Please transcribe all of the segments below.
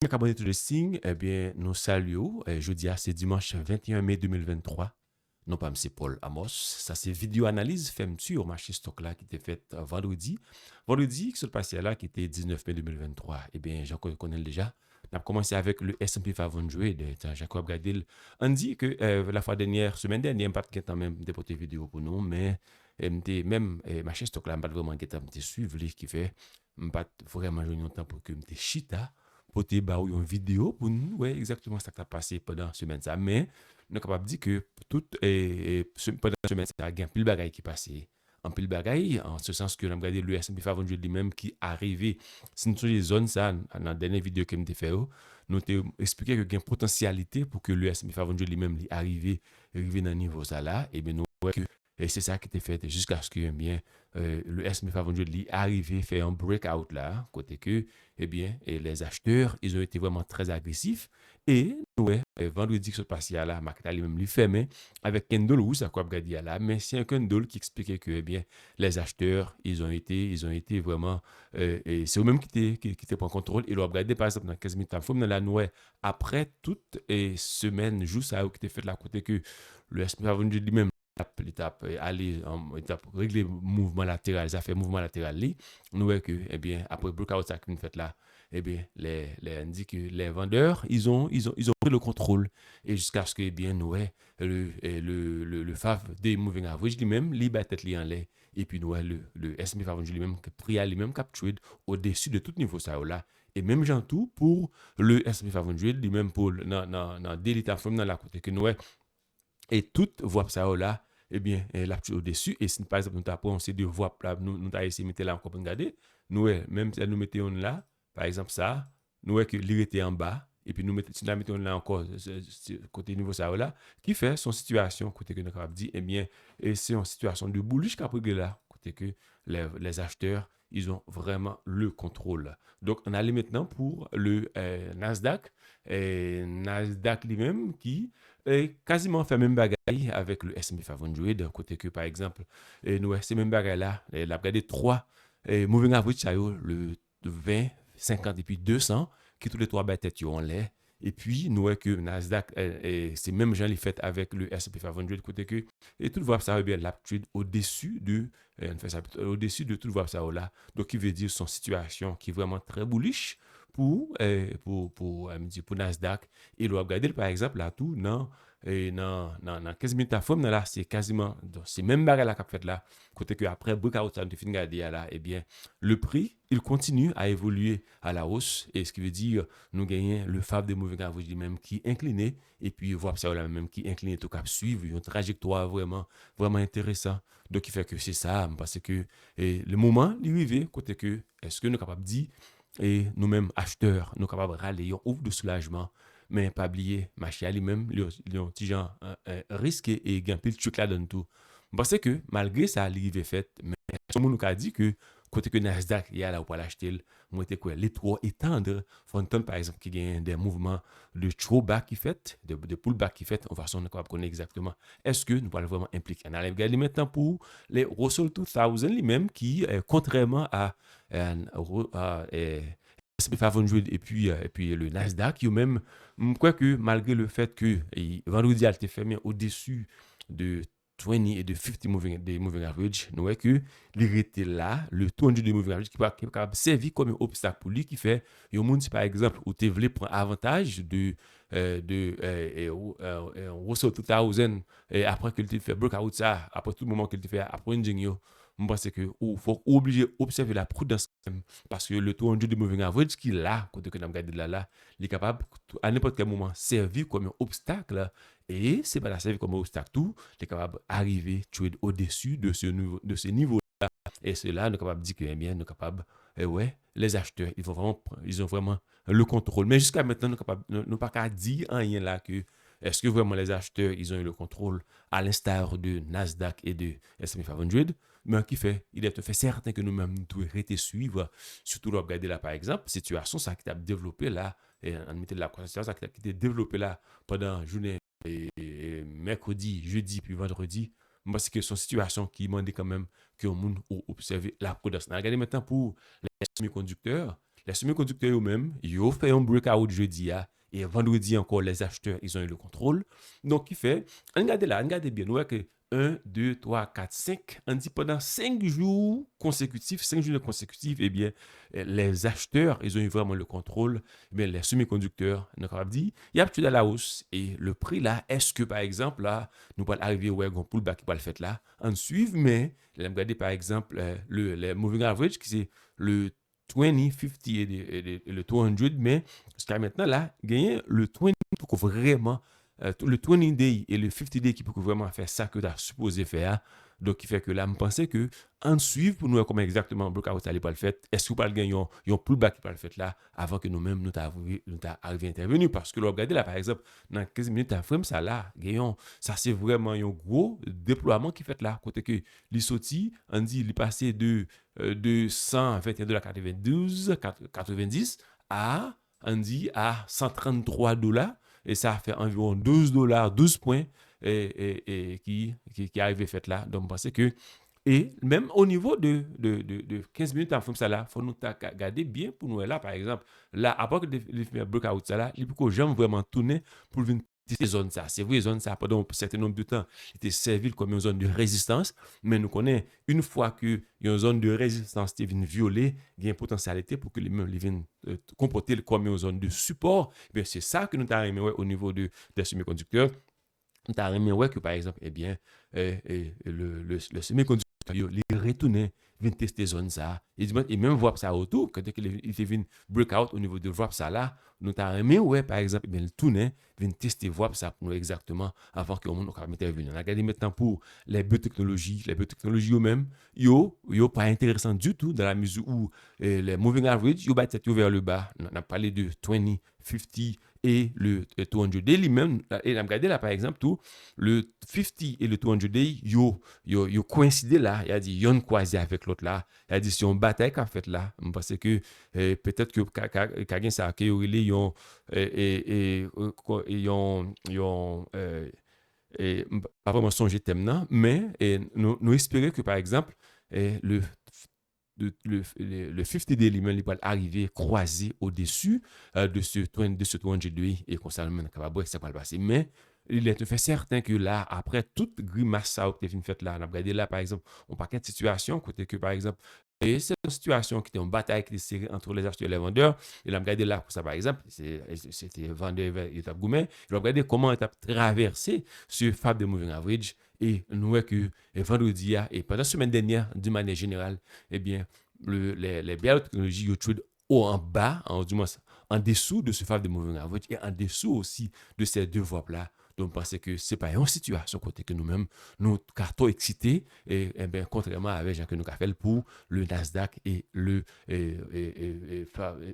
Abonné tout le signe, eh bien, nous saluons. Jeudi, c'est dimanche 21 mai 2023. Non pas M. Paul Amos. Ça, c'est vidéo analyse fait sur marché stock là qui était faite vendredi. Vendredi, qui se passait là, qui était 19 mai 2023. Eh bien, j'en connais déjà. On a commencé avec le S&P 500. Jacob Gadil. On dit que la fois dernière, semaine dernière, pas de même déporté vidéo pour nous, mais même marché stock là, pas vraiment de suivre qui fait pas vraiment jouer temps pour que me chita pour te ba une vidéo pour nous ouais exactement ça qui a passé pendant la semaine ça mais nous sommes capables de dire que tout pendant la semaine ça a un pile bagaille qui passé en pile bagaille en ce sens que nous avons regardé le S&P 500 lui-même qui arrivé si nous sommes les zones ça dans la dernière vidéo que nous fait nous avons expliqué que il y a une potentialité pour que le S&P 500 lui-même arrive dans niveau ça là et bien nous ouais que et c'est ça qui était fait jusqu'à ce que eh bien le S&P 500 lui arrivé fait un breakout là côté que eh bien, et les acheteurs, ils ont été vraiment très agressifs. Et, ouais, vendredi qui se passait là, market a lui-même lui fermé avec Kendall ou ça quoi regarder là, mais c'est un Kendall qui expliquait que, eh bien, les acheteurs, ils ont été vraiment, et c'est eux-mêmes qui étaient en contrôle. Et l'ont regardé, par exemple, dans 15 minutes, dans la nuit, après toute semaine, jour ça, qui était fait de la côté que le SP a vendu lui-même l'étape aller en étape régler mouvement latéral ça fait mouvement latéral li nous voyons que eh bien après breakout ça qu'une fait là eh bien on dit que les vendeurs ils ont pris le contrôle et jusqu'à ce que eh bien nous voyons le FAV des moving average lui-même li bat tête li en l'air et puis nous voyons le S&P 500 lui-même qui pris à lui-même capturé au-dessus de tout niveau ça là et même gens tout pour le S&P 500 lui-même pour dans daily time frame dans la côté que nous voyons et toute voie ça là eh bien là au-dessus et si par exemple nous tapons ces deux voies là nous avons essayé de mettre là encore pour regarder nous même si nous mettons là par exemple ça nous que l'irrité en bas et puis nous mettons si nous mettons là encore côté niveau ça là qui fait son situation côté que nous avons dit eh bien et c'est une situation de bullish qu'après là côté que les acheteurs ils ont vraiment le contrôle. Donc, on allait maintenant pour le Nasdaq. Et Nasdaq lui-même qui quasiment fait même bagaille avec le S&P 500 de côté que par exemple nous ces même bagaille là il a regardé trois moving average ça le 20 50 et puis 200 qui tous les trois bêtes en l'air et puis nous voyons que Nasdaq c'est même gens les fait avec le S&P 500 de côté que et tout voir ça bien l'aptitude au-dessus de au-dessus de tout voir ça là donc il veut dire son situation qui est vraiment très bullish pour Nasdaq et le regarder par exemple là tout non et dans 15 minutes à fond là c'est quasiment c'est même barre là qu'a fait là côté que après breakout ça nous fin garder là et bien le prix il continue à évoluer à la hausse et ce qui veut dire nous gagnons le FAB de moving average même qui incliné et puis voir ça là même qui incliné tout cap suivre une trajectoire vraiment intéressant donc il fait que c'est ça parce que le moment il arrivé côté que est-ce que nous capable de dire et nous-mêmes acheteurs, nous sommes capables de râler, on ouvre de soulagement, mais pas oublier, marché lui-même, les petits gens risqué et gain pile truc là dans tout. Parce que malgré ça, l'arrivée fait, mais tout le monde nous a dit que côté que Nasdaq, il y a là pour l'acheter, moi était quoi, les trois étendre, Fonton par exemple qui gagne des mouvements de throwback qui fait, de pullback qui fait, en façon on est capable de connaître exactement. Est-ce que nous allons vraiment impliquer? On allait regarder maintenant pour les Russell 2000 lui-même qui, contrairement à S&P 500 et puis le Nasdaq, même, quoi que malgré le fait que vendredi a été fermé au-dessus de 20 et de 50 moving average, nous voyons que il était là, le 200 de moving average qui peut servir comme un obstacle pour lui qui fait, il y a monde par exemple où tu voulais prendre avantage de Russell 2000 et après qu'il te fait breakout ça, après tout le moment qu'il te fait après une jingle, je pense que il faut obligé observer la prudence parce que le taux de moving average qui est là, quand on regarde là, il est capable à n'importe quel moment servir comme un obstacle et c'est pas la servir comme un obstacle tout, il est capable d'arriver au-dessus de ce niveau là et cela nous est capable de dire que eh bien nous capable ouais les acheteurs ils ont vraiment le contrôle mais jusqu'à maintenant nous capable nous pas qu'à dire rien là que est-ce que vraiment les acheteurs ils ont eu le contrôle à l'instar de Nasdaq et de S&P 500 mais qui fait, il est tout fait certain que nous-mêmes nous devons rester suivre, surtout regarder là par exemple, situation ça qui a développé là, et on mettait la situation ça qui a été développé là pendant la journée et mercredi, jeudi puis vendredi, parce que son situation qui demandait quand même que le monde observe la prudence. Regardez maintenant pour les semi-conducteurs, les semi-conducteurs eux-mêmes, ils ont fait un breakout jeudi, et vendredi encore, les acheteurs, ils ont eu le contrôle. Donc, il fait, regardez là, regardez bien, nous voyons que 1, 2, 3, 4, 5, on dit pendant 5 jours consécutifs, 5 jours consécutifs, eh bien, les acheteurs, ils ont eu vraiment le contrôle. Eh bien, les semi-conducteurs, on a dit, il y a peut-être à la hausse. Et le prix là, est-ce que par exemple, là, nous allons arriver au un pullback qui va le faire là, en suivre, mais, regardez par exemple, le moving average, qui c'est le 20, 50 et le 200, mais jusqu'à maintenant, là, gagner le 20 pour que vraiment le 20 day et le 50 day qui peut vraiment faire ça que tu as supposé faire. Donc, il fait que là, je pensais que en suivre pour nous comment exactement le breakout allait pas le faire. Est-ce que vous parlez gagner un pullback qui pas le faire là avant que nous-mêmes nous arrivions à intervenir parce que là, regardez là par exemple dans 15 minutes à frame ça là, gagnons ça c'est vraiment un gros déploiement qui fait là côté que les sorti on dit il est passé de 121,92 90 à on dit à 133 dollars et ça fait environ 12 dollars 12 points qui arrive fait là. Donc, je pense que, et même au niveau de 15 minutes en forme, ça là, il faut nous garder bien pour nous là, par exemple. Là, après que le breakout, ça là, il faut que j'aime vraiment tourner pour venir tester zone ça. C'est vrai, zone ça, pendant un certain nombre de temps, il était servi comme une zone de résistance, mais nous connaissons, une fois que une zone de résistance est violée, il y a une potentialité pour que les mêmes viennent comporter comme une zone de support. Bien, c'est ça que nous avons au niveau des semi-conducteurs. Tu as remarqué que, par exemple, eh bien, le semi-conducteur, il retournait, vient tester zone ça. Et même voir ça autour, quand il fait une breakout au niveau de voir ça là, nous avons remarqué, par exemple, eh bien, il tournait, vient tester voir ça pour nous exactement avant que le monde intervienne. On a regardé maintenant pour les biotechnologies eux-mêmes, ils sont pas intéressants du tout dans la mesure où les moving average, ils battent vers le bas. On a parlé de 20, 50, et le 200 day lui-même, et on a regardé là par exemple tout, le 50 et le 200 day, ils coïncidé là, il a dit, ils ont croisé avec l'autre là, il a dit, c'est une bataille qu'a fait là, parce que peut-être que quelqu'un ça a ils ont, pas vraiment songé thème là, mais nous espérons que par exemple, le 50 day lui-même, il va arriver croisé au-dessus de ce 200 et concernant le ça va le passer. Mais il est fait certain que là, après toute grimace ça qui est faite là, on a regardé là, par exemple, on parle de situation, côté que, par exemple, et c'est une situation qui était en bataille qui était serrée entre les acheteurs et les vendeurs. Et on a regardé là, pour ça, par exemple, c'était vendeur et étape gourmet. Il a regardé comment il a traversé ce fab de moving average. Et nous voyons que vendredi, et pendant la semaine dernière, d'une manière générale, eh bien, les biotechnologies, ils trade haut en bas, du moins en dessous de ce fab de moving average et en dessous aussi de ces deux voies-là. Donc, parce que ce n'est pas une situation côté que nous-mêmes, nous cartons excités, et bien, contrairement avec Jean que nous avons fait pour le Nasdaq et le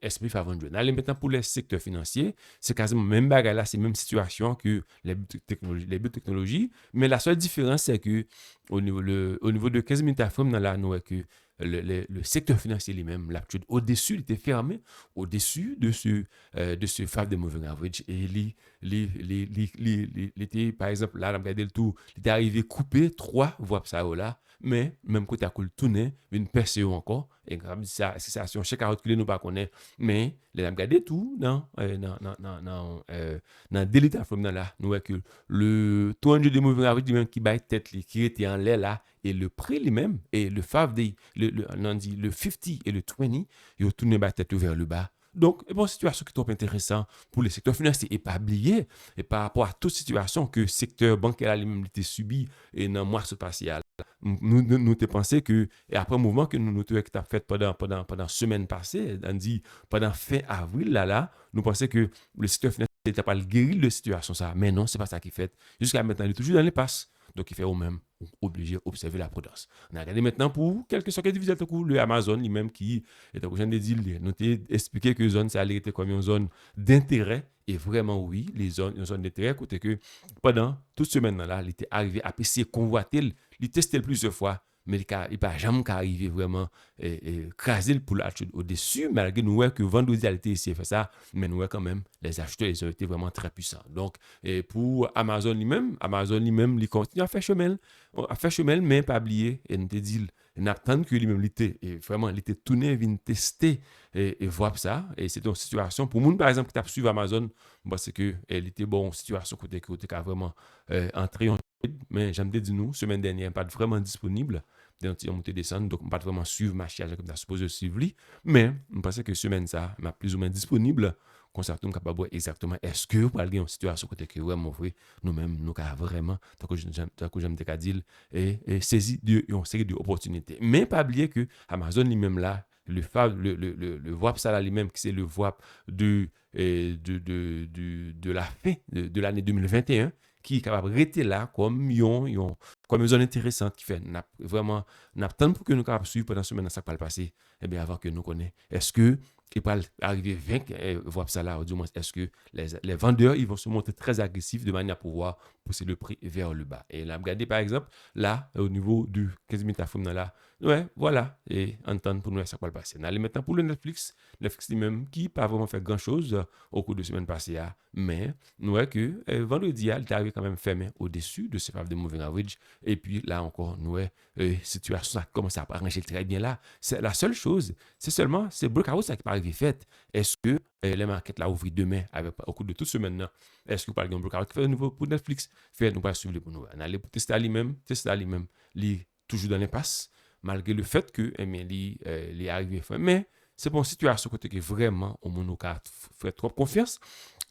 S&P 500. Allez, maintenant, pour les secteurs financiers, c'est quasiment même bagarre là, c'est la même situation que les biotechnologies, mais la seule différence, c'est que au niveau de 15 minutes à frame, dans la nous, que le secteur financier lui-même, l'habitude, au-dessus, il était fermé, au-dessus de ce fab de moving average. Et il était, par exemple, là, on a regardé le tout, il était arrivé à couper 3 voies ça là, mais même côté à coup, le tourner, une percée encore, et comme ça, c'est ça, si on check out que nous pas connaît, mais les am regardé tout, non, dans daily time frame là, nous voyons que le 200 de moving average lui-même qui bat tête, qui était en l'air là, et le prix lui-même, et le 5 day, le 50 et le 20, ils ont tourné la tête vers le bas. Donc, bon, situation qui est trop intéressante pour le secteur financier et pas oublier, et par rapport à toute situation que le secteur bancaire lui-même a subi et dans le mois spatial. Nous te pensé que, et après le mouvement que nous avons fait pendant semaine passée, on dit pendant fin avril, nous pensons que le secteur financier n'était pas le guéri de la situation, ça. Mais non, ce n'est pas ça qui fait. Jusqu'à maintenant, il est toujours dans les passes. Donc, il fait au même obligé d'observer la prudence. On a regardé maintenant pour quelque chose qui est difficile, le Amazon lui-même qui est en train de dire, nous avons expliqué que zone, ça allait être comme une zone d'intérêt. Et vraiment, oui, une zone d'intérêt, côté que pendant toute semaine-là, il était arrivé à essayer de convoiter, il testait plusieurs fois, mais il n'a jamais arrivé vraiment à craser le poule au-dessus, malgré nous que vendredi, il a été essayé de faire ça, mais nous quand même, les acheteurs, ils ont été vraiment très puissants. Donc, pour Amazon lui-même, il continue à faire chemin, mais pas oublier, et nous te dit, n'attend que lui-même l'été et vraiment l'été tourné vient tester et voir ça et c'est une situation pour moun par exemple qui t'a suivi Amazon parce que elle était bon situation côté qu'a vraiment entré en mais j'aime dire nous semaine dernière pas vraiment disponible dans une montée descendre donc pas vraiment suivre ma charge comme ça supposé suivre lui mais je pense que semaine ça m'a plus ou moins disponible concernant capable exactement est-ce que pour aller en situation côté que vraiment vrai nous-mêmes nous vraiment tant que j'aime te dire et saisir une série d'opportunités mais pas oublier que Amazon lui-même là le VWAP ça là lui-même qui c'est le VWAP de la fin de l'année 2021 qui est capable de rester là comme une zone intéressante qui fait vraiment n'attend pour que nous capables suivre pendant semaine ça va le passer et bien avant que nous connaissons est-ce que il va arriver 20 voir ça là ou du moins est-ce que les vendeurs ils vont se montrer très agressifs de manière à pouvoir pousser le prix vers le bas et là regardez par exemple là au niveau du 15 minutes à fond là ouais voilà et entendre pour nous ça va le passer allez maintenant pour le Netflix lui-même qui pas vraiment fait grand chose au cours de semaine passée mais nous voyons que vendredi il est arrivé quand même fermé au-dessus de ce fameux de moving average et puis là encore nous situation ça commence à arranger très bien là c'est la seule chose c'est seulement c'est breakout ça qui peut arriver fait est-ce que les markets là ouvrent demain avec au cours de toute semaine là est-ce que par exemple breakout qui fait nouveau pour Netflix fait nous pas suivre pour nous aller pour tester lui-même lui toujours dans l'impasse malgré le fait que il est arrivé fin mais c'est pour une situation côté que vraiment au monde fait trop confiance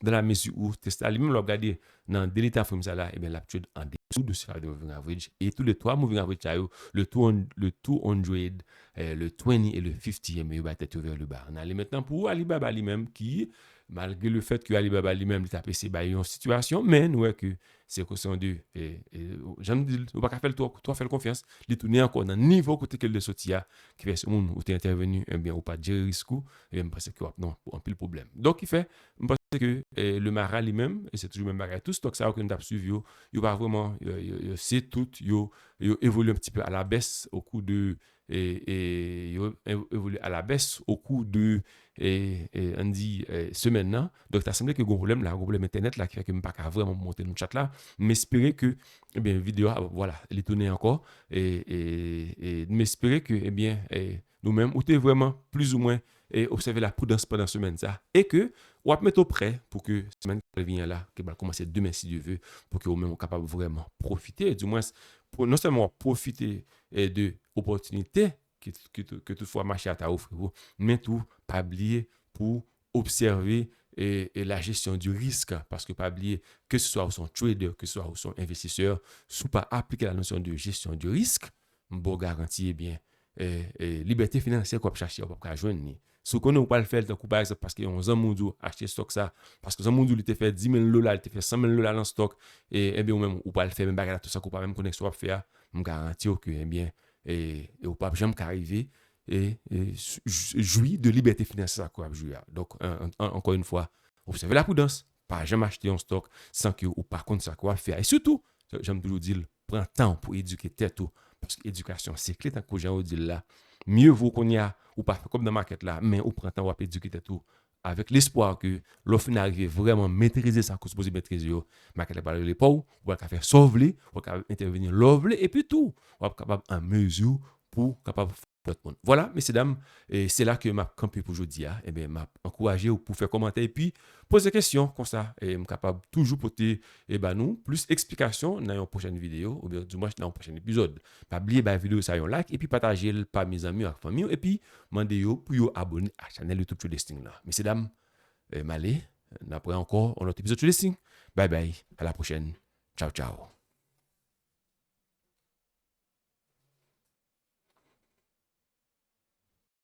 dans la mesure où Tesla lui-même l'a regardé dans le delta from ça là et bien l'habitude en dessous de ce moving average et tous les trois moving average le 200 le 20 et le 50 mais il va être vers le bas on allait maintenant pour Alibaba lui-même qui malgré le fait que Alibaba lui-même il a passé par une situation mais nous voyons que c'est question de j'aime dire on va pas faire toi faire confiance il tourner encore dans niveau côté que le sortia qui fait ce monde où tu es intervenu et bien ou pas gérer risque et parce que non un pile problème donc il fait que le Mara lui-même, et c'est toujours le même bagage, tout stock ça que nous avons suivi, il va vraiment, c'est tout, il évolue un petit peu à la baisse au cours de, il évolue à la baisse au cours de, on dit, semaine là. Donc, ça semble que le problème internet là, qui fait que je ne peux pas vraiment monter dans le chat là, mais espérer que, eh bien, vidéo, voilà, elle est tournée encore, et m'espérer que, eh bien, nous-mêmes, on est vraiment plus ou moins et observer la prudence pendant la semaine ça et que on va mettre au prêt pour que la semaine qui vient là qui va commencer demain si Dieu veut pour que vous-même capable vraiment profiter du moins pour non seulement profiter de opportunités que toutefois marché t'a offert mais tout pas oublier pour observer et la gestion du risque parce que pas oublier que ce soit son trader que ce soit son investisseur sous pas appliquer la notion de gestion du risque bon garantie bien liberté financière qu'on peut chercher on peut joindre si on ne pas le faire par exemple parce que on Zamoudou acheter stock ça parce que Zamoudou il te fait 10 000 $, il te fait 100 000 $ dans stock et bien même ou pas le faire même bagarre tout ça qu'on pas même connexion à faire me garantir que eh bien et ou pas jamais arriver et jouir de liberté financière quoi jouir donc encore une fois observez la prudence pas jamais acheter un stock sans que ou par contre ça quoi faire et surtout j'aime toujours dire prends temps pour éduquer tête tout parce que l'éducation c'est clé tant que j'ai dit là mieux vaut qu'on y a ou pas comme dans la market là mais au printemps on va éduquer tout avec l'espoir que l'offre n'arrive vraiment maîtriser ça que supposé maîtriser yo market va les pas ou va faire sauver ou va intervenir lovely et puis tout on va capable en mesure pour capable voilà, messieurs, dames, et c'est là que m'a campé pour aujourd'hui. Et bien, m'a encouragé pour faire commenter et puis poser des questions comme ça. Et je capable toujours porter nous plus explications dans une prochaine vidéo ou bien du moins dans un prochain épisode. Pas oublier la vidéo ça un like et puis partager par mes amis et famille et puis demander pour vous abonner à la chaîne YouTube de Listing là. Messieurs, dames, malé, après encore un autre épisode de Listing. Bye bye, à la prochaine. Ciao ciao.